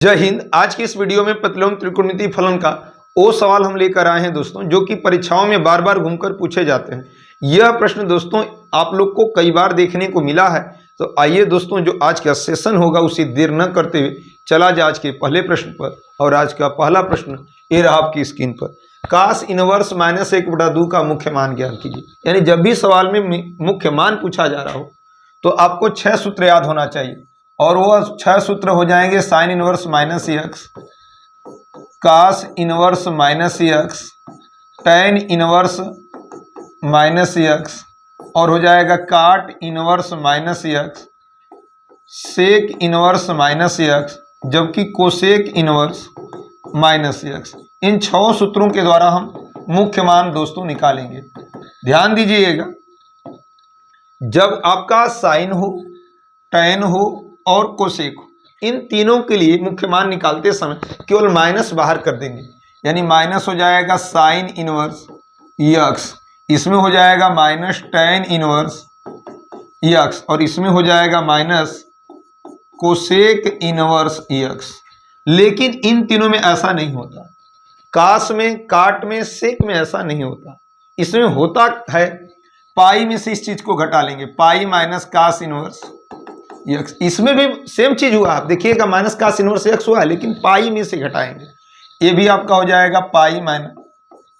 जय हिंद। आज की इस वीडियो में प्रतिलोम त्रिकोणमितीय फलन का वो सवाल हम लेकर आए हैं दोस्तों, जो कि परीक्षाओं में बार बार घूमकर पूछे जाते हैं। यह प्रश्न दोस्तों आप लोग को कई बार देखने को मिला है। तो आइए दोस्तों, जो आज का सेशन होगा उसे देर न करते हुए चला जाए आज के पहले प्रश्न पर। और आज का पहला प्रश्न ये रहा आपकी स्क्रीन पर। कास इनवर्स -1/2 का मुख्य मान ज्ञात कीजिए। यानी जब भी सवाल में मुख्य मान पूछा जा रहा हो तो आपको 6 सूत्र याद होना चाहिए, और वो 6 सूत्र हो जाएंगे sine inverse -x, cos inverse -x, tan inverse -x, और हो जाएगा cot inverse -x, sec inverse -x, जबकि कोसेक इनवर्स -x। इन 6 सूत्रों के द्वारा हम मुख्य मान दोस्तों निकालेंगे। ध्यान दीजिएगा, जब आपका साइन हो, टैन हो और कोसेक हो, इन तीनों के लिए मुख्य मान निकालते समय केवल माइनस बाहर कर देंगे। यानी माइनस हो जाएगा साइन इनवर्स x, इसमें हो जाएगा माइनस टैन इनवर्स x, और इसमें हो जाएगा माइनस कोसेक इनवर्स x। लेकिन इन तीनों में ऐसा नहीं होता। कास में, काट में, सेक में ऐसा नहीं होता। इसमें होता है पाई में से इस चीज को घटा लेंगे, pi minus cos inverse x। इसमें भी सेम चीज हुआ, आप देखिएगा माइनस कास इनवर्स x हुआ है, लेकिन पाई में से घटाएंगे। ये भी आपका हो जाएगा pi minus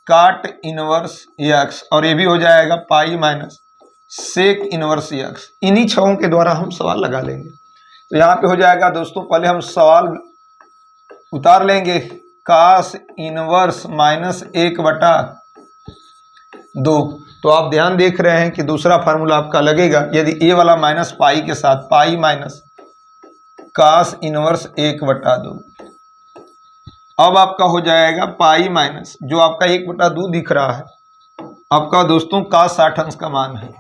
cot inverse x, और ये भी हो जाएगा pi minus sec inverse x। इन्हीं छहों के द्वारा हम सवाल लगा लेंगे। तो यहाँ पे हो जाएगा दोस्तों, पहले हम सवाल उतार लेंगे। कास इनवर्स -1/2। तो आप ध्यान देख रहे हैं कि दूसरा फार्मूला आपका लगेगा यदि ए वाला माइनस पाई के साथ, पाई माइनस कास इनवर्स 1/2। अब आपका हो जाएगा पाई माइनस, जो आपका 1/2 दिख रहा है, आपका दोस्तों कास 60 अंश का मान है।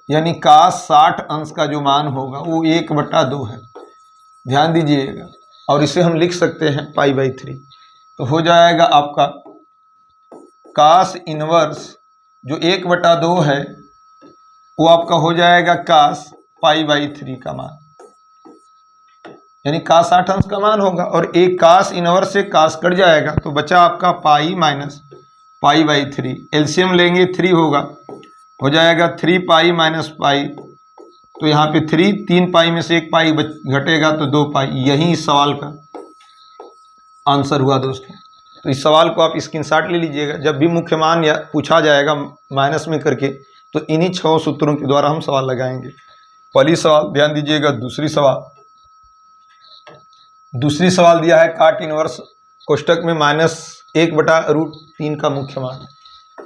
यानी कास 60 अंश का जो मान होगा वो 1/2 है। ध्यान दीजिएगा, और इसे हम लिख सकते हैं पाई/3। तो हो जाएगा आपका कास इनवर्स जो 1/2 है वो आपका हो जाएगा कास पाई/3 का मान। यानी कास 60 अंश का मान होगा, और एक कास इनवर्स से कास कट जाएगा तो बचा आपका पाई माइनस पाई/3। एलसीएम लेंगे 3 होगा, हो जाएगा 3 पाई माइनस पाई। तो यहाँ पे 3 पाई में से 1 पाई घटेगा तो 2 पाई। यही इस सवाल का आंसर हुआ दोस्तों। तो इस सवाल को आप स्क्रीनशॉट ले लीजिएगा। जब भी मुख्य मान या पूछा जाएगा माइनस में करके, तो इन्हीं 6 सूत्रों के द्वारा हम सवाल लगाएंगे। पहली सवाल ध्यान दीजिएगा। दूसरी सवाल दिया है काट इनवर्स कोष्टक में -1/√3 का मुख्य मान।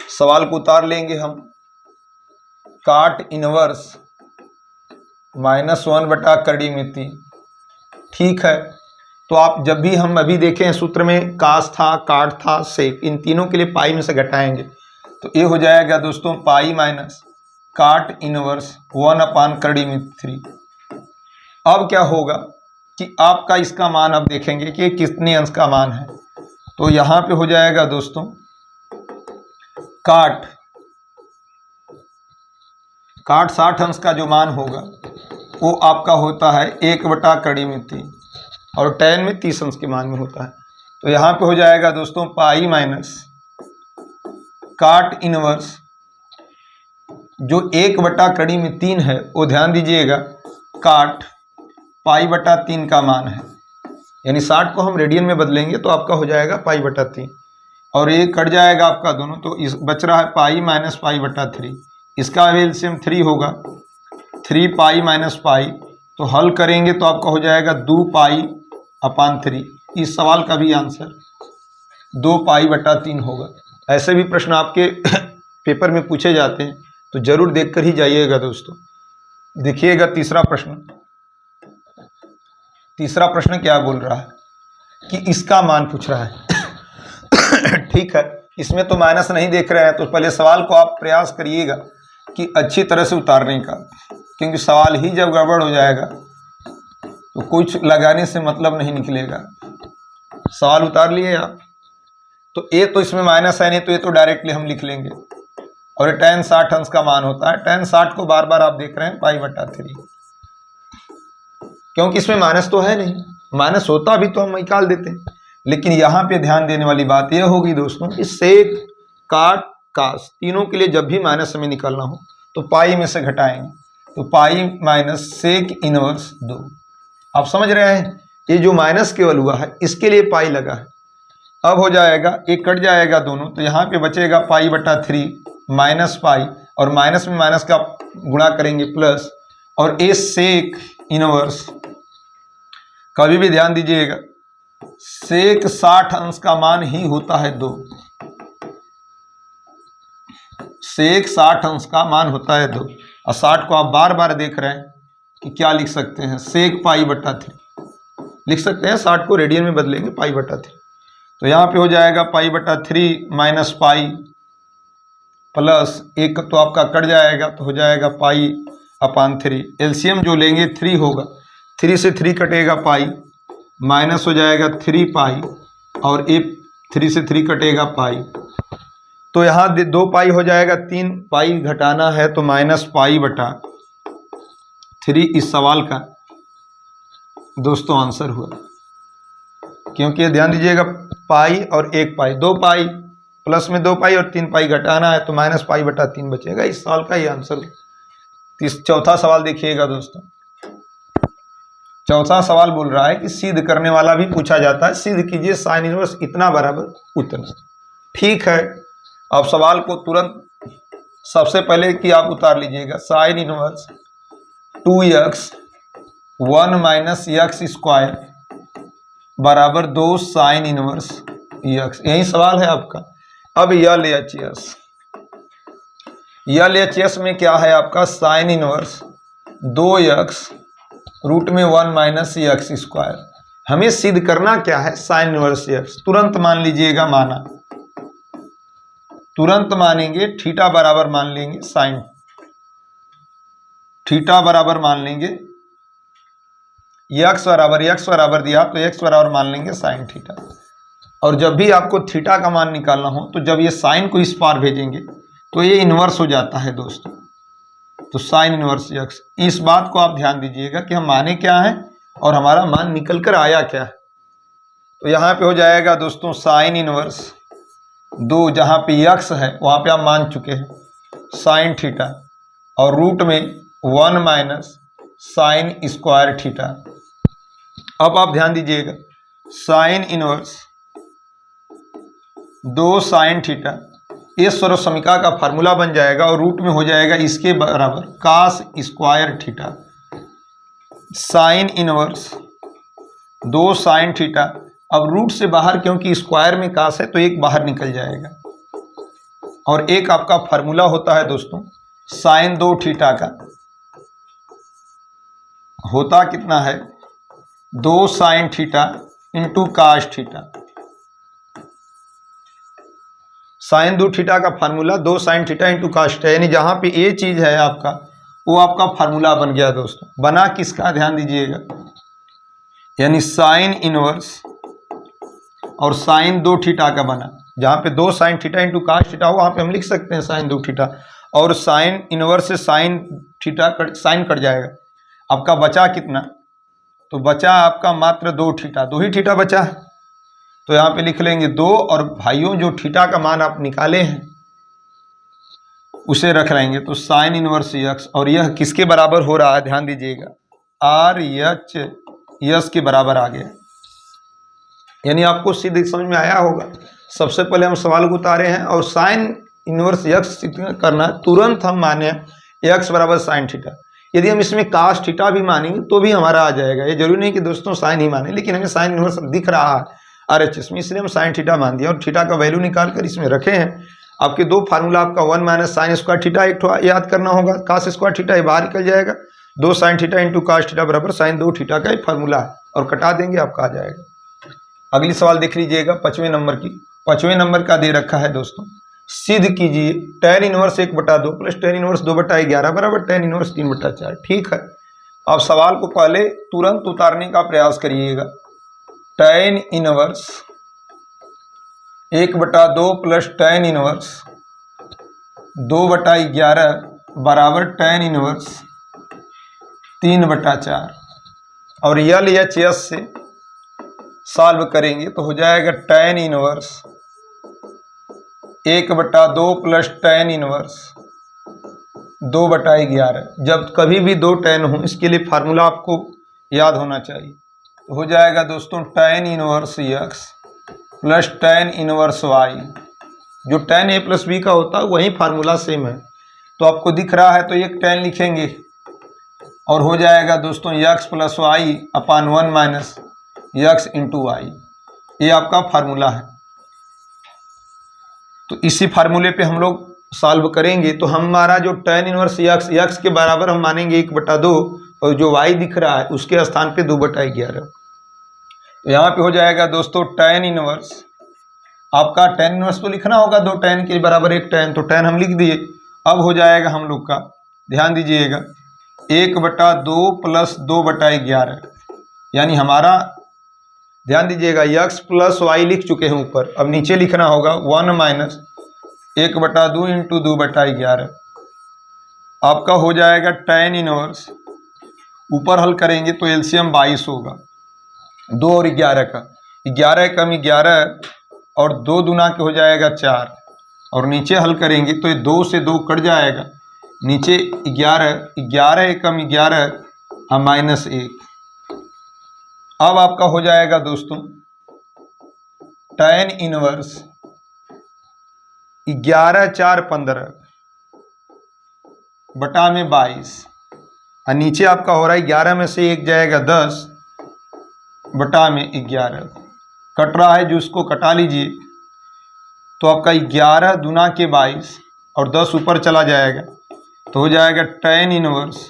सवाल को उतार लेंगे हम। काट इनवर्स -1/√3। ठीक है, तो आप जब भी हम अभी देखें सूत्र में कास था, काट था, सेक, इन तीनों के लिए पाई में से घटाएंगे। तो ये हो जाएगा दोस्तों पाई माइनस काट इनवर्स 1/√3। अब क्या होगा कि आपका इसका मान अब देखेंगे कि कितने अंश का मान है। तो यहाँ पे हो जाएगा दोस्तों काट 60 अंश का जो मान होगा वो आपका होता है 1/√3, और टैन में 30 अंश के मान में होता है। तो यहाँ पे हो जाएगा दोस्तों पाई माइनस काट इनवर्स जो 1/√3 है, वो ध्यान दीजिएगा काट पाई/3 का मान है। यानी 60 को हम रेडियन में बदलेंगे तो आपका हो जाएगा पाई/3, और ये कट जाएगा आपका दोनों, तो इस बच रहा है पाई माइनस पाई/3। इसका एलसीएम 3 होगा, 3 पाई माइनस पाई। तो हल करेंगे तो आपका हो जाएगा 2 पाई/3। इस सवाल का भी आंसर 2 पाई/3 होगा। ऐसे भी प्रश्न आपके पेपर में पूछे जाते हैं, तो जरूर देखकर ही जाइएगा दोस्तों। देखिएगा तीसरा प्रश्न क्या बोल रहा है कि इसका मान पूछ रहा है। ठीक है, इसमें तो माइनस नहीं देख रहे हैं, तो पहले सवाल को आप प्रयास करिएगा कि अच्छी तरह से उतारने का, क्योंकि सवाल ही जब गड़बड़ हो जाएगा तो कुछ लगाने से मतलब नहीं निकलेगा। सवाल उतार लिए आप, तो ए तो इसमें माइनस है नहीं, तो ये तो डायरेक्टली हम लिख लेंगे। और ये tan 60 अंश का मान होता है। tan 60 को बार बार आप देख रहे हैं पाई/3, क्योंकि इसमें माइनस तो है नहीं, माइनस होता भी तो हम निकाल देते हैं, लेकिन यहाँ पे ध्यान देने वाली बात यह होगी दोस्तों कि सेक, काट, कास तीनों के लिए जब भी माइनस हमें निकालना हो तो पाई में से घटाएंगे, तो पाई माइनस सेक इनवर्स 2। आप समझ रहे हैं, ये जो माइनस केवल हुआ है इसके लिए पाई लगा है। अब हो जाएगा, एक कट जाएगा दोनों, तो यहाँ पे बचेगा पाई बटा 3 माइनस पाई, और माइनस में माइनस का गुणा करेंगे प्लस, और ए सेक इनवर्स, कभी भी ध्यान दीजिएगा सेक 60 अंश का मान ही होता है 2, सेक 60 अंश का मान होता है 2, और 60 को आप बार बार देख रहे हैं कि क्या लिख सकते हैं, सेक पाई बटा 3 लिख सकते हैं, 60 को रेडियन में बदलेंगे पाई बटा 3, तो यहाँ पे हो जाएगा पाई बटा 3 माइनस पाई प्लस एक तो आपका कट जाएगा तो हो जाएगा पाई अपान 3, एलसीएम जो लेंगे 3 होगा, 3 से 3 कटेगा पाई, माइनस हो जाएगा 3 पाई, और ए 3 से 3 कटेगा पाई, तो यहाँ 2 पाई हो जाएगा, 3 पाई घटाना है तो माइनस पाई बटा 3 इस सवाल का दोस्तों आंसर हुआ। क्योंकि ध्यान दीजिएगा पाई और 1 पाई, 2 पाई प्लस में 2 पाई और 3 पाई घटाना है तो माइनस पाई बटा 3 बचेगा, इस सवाल का ये आंसर। चौथा सवाल देखिएगा दोस्तों, चौथा सवाल बोल रहा है कि सिद्ध करने वाला भी पूछा जाता है, सिद्ध कीजिए साइन इनवर्स इतना बराबर उतना। ठीक है, अब सवाल को तुरंत सबसे पहले कि आप उतार लीजिएगा, sine inverse 2x 1 minus x square बराबर 2 साइन इनवर्स x, यही सवाल है आपका। अब यल एच एस में क्या है आपका, साइन इनवर्स 2x रूट में 1 माइनस एक्स स्क्वायर। हमें सिद्ध करना क्या है, साइन इनवर्स x। तुरंत मान लीजिएगा, माना, तुरंत मानेंगे, थीटा बराबर मान लेंगे साइन, थीटा बराबर मान लेंगे, x बराबर दिया तो x बराबर मान लेंगे साइन थीटा। और जब भी आपको थीटा का मान निकालना हो तो जब ये साइन को इस पार भेजेंगे तो ये इन्वर्स हो जाता है दोस्तों, तो साइन इनवर्स x। इस बात को आप ध्यान दीजिएगा कि हम माने क्या है और हमारा मान निकल कर आया क्या है। तो यहाँ पे हो जाएगा दोस्तों साइन इनवर्स 2, जहाँ पे x है वहाँ पे आप मान चुके हैं साइन थीटा, और रूट में 1 माइनस साइन स्क्वायर थीटा। अब आप ध्यान दीजिएगा, साइन इनवर्स 2 साइन थीटा, ये सर्वसमीका का फार्मूला बन जाएगा, और रूट में हो जाएगा इसके बराबर cos square theta, sine inverse 2 sine theta. अब रूट से बाहर, क्योंकि स्क्वायर में कास है तो एक बाहर निकल जाएगा, और एक आपका फार्मूला होता है दोस्तों साइन 2 थीटा का, होता कितना है 2 sine theta into cos theta. Sine 2 theta का formula 2 sine theta into cos theta, यानी जहां पे ये चीज है आपका वो आपका फार्मूला बन गया दोस्तों। बना किसका, ध्यान दीजिएगा, यानी साइन इनवर्स और साइन 2 थीटा का बना, जहां पे 2 sine theta into cos theta हो वहां पे हम लिख सकते हैं साइन 2 थीटा, और साइन इनवर्स से साइन थीटा साइन कट जाएगा। आपका बचा कितना, तो बचा आपका मात्र 2 थीटा, 2 ही थीटा बचा है, तो यहाँ पे लिख लेंगे 2, और भाइयों जो थीटा का मान आप निकाले हैं उसे रख लेंगे, तो साइन इनवर्स x, और यह किसके बराबर हो रहा है, ध्यान दीजिएगा RHS के बराबर आ गया। यानी आपको सीधे समझ में आया होगा। सबसे पहले हम सवाल को उतारे हैं, और साइन इनवर्स x करना है, तुरंत हम माने x बराबर साइन थीटा। यदि हम इसमें कास थीटा भी मानेंगे तो भी हमारा आ जाएगा, ये जरूरी नहीं कि दोस्तों साइन ही माने, लेकिन हमें साइन इनवर्स दिख रहा है RHS में, इसलिए हम साइन थीटा मान दिया और थीटा का वैल्यू निकाल कर इसमें रखे हैं। आपके 2 फार्मूला, आपका 1 माइनस साइन स्क्वायर थीटा एक याद करना होगा, कास स्क्वायर थीटा ये बाहर निकल जाएगा, 2 sine theta into cos theta बराबर साइन 2 थीटा का एक फार्मूला है, और कटा देंगे आपका आ जाएगा। अगली सवाल देख लीजिएगा 5वें नंबर की, 5वें नंबर का दे रखा है दोस्तों, सिद्ध कीजिए tan inverse 1/2 plus tan inverse 2/11 बराबर tan इनवर्स 3/4। ठीक है, अब सवाल को पहले तुरंत उतारने का प्रयास करिएगा। tan inverse 1/2 plus tan inverse 2/11 बराबर tan इनवर्स 3/4, और LHS से सॉल्व करेंगे तो हो जाएगा tan inverse 1/2 plus tan inverse 2/11। जब कभी भी दो tan हो, इसके लिए फार्मूला आपको याद होना चाहिए। तो हो जाएगा दोस्तों tan inverse x plus tan inverse y। जो tan a प्लस b का होता है वही फार्मूला सेम है। तो आपको दिख रहा है तो एक tan लिखेंगे और हो जाएगा दोस्तों x प्लस वाई अपान 1 माइनस x इंटू वाई। ये आपका फार्मूला है। तो इसी फार्मूले पे हम लोग सॉल्व करेंगे तो हमारा जो tan इनवर्स x के बराबर हम मानेंगे 1/2 और जो y दिख रहा है उसके स्थान पे 2/11। तो यहाँ पे हो जाएगा दोस्तों tan इनवर्स, आपका tan इनवर्स तो लिखना होगा, 2 tan के बराबर 1 tan, तो tan हम लिख दिए। अब हो जाएगा हम लोग का, ध्यान दीजिएगा, 1/2 प्लस 2/11, यानी हमारा ध्यान दीजिएगा x प्लस वाई लिख चुके हैं ऊपर, अब नीचे लिखना होगा 1 माइनस 1/2 इंटू 2/11। आपका हो जाएगा tan इनवर्स, ऊपर हल करेंगे तो एलसीएम 22 होगा 2 और 11 का, 11 कम 11 और 2 दूना के हो जाएगा 4, और नीचे हल करेंगे तो ये 2 से 2 कट जाएगा, नीचे 11 कम 11 माइनस 1। अब आपका हो जाएगा दोस्तों tan इनवर्स 11 4 15 बटा में 22, और नीचे आपका हो रहा है 11 में से 1 जाएगा 10 बटा में 11, कट रहा है जो उसको कटा लीजिए। तो आपका 11 दूना के 22 और 10 ऊपर चला जाएगा तो हो जाएगा tan इनवर्स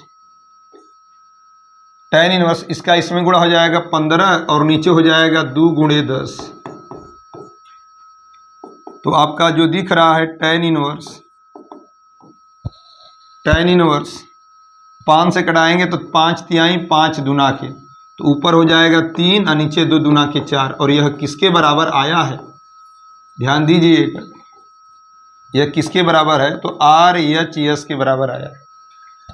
इसका इसमें गुणा हो जाएगा 15 और नीचे हो जाएगा 2 गुणे 10। तो आपका जो दिख रहा है tan इनवर्स 5 से कटाएंगे तो 5 तिहाई 5 दूना के, तो ऊपर हो जाएगा 3 और नीचे 2 दूना के 4, और यह किसके बराबर आया है, ध्यान दीजिएगा, यह किसके बराबर है, तो RHS के बराबर आया है।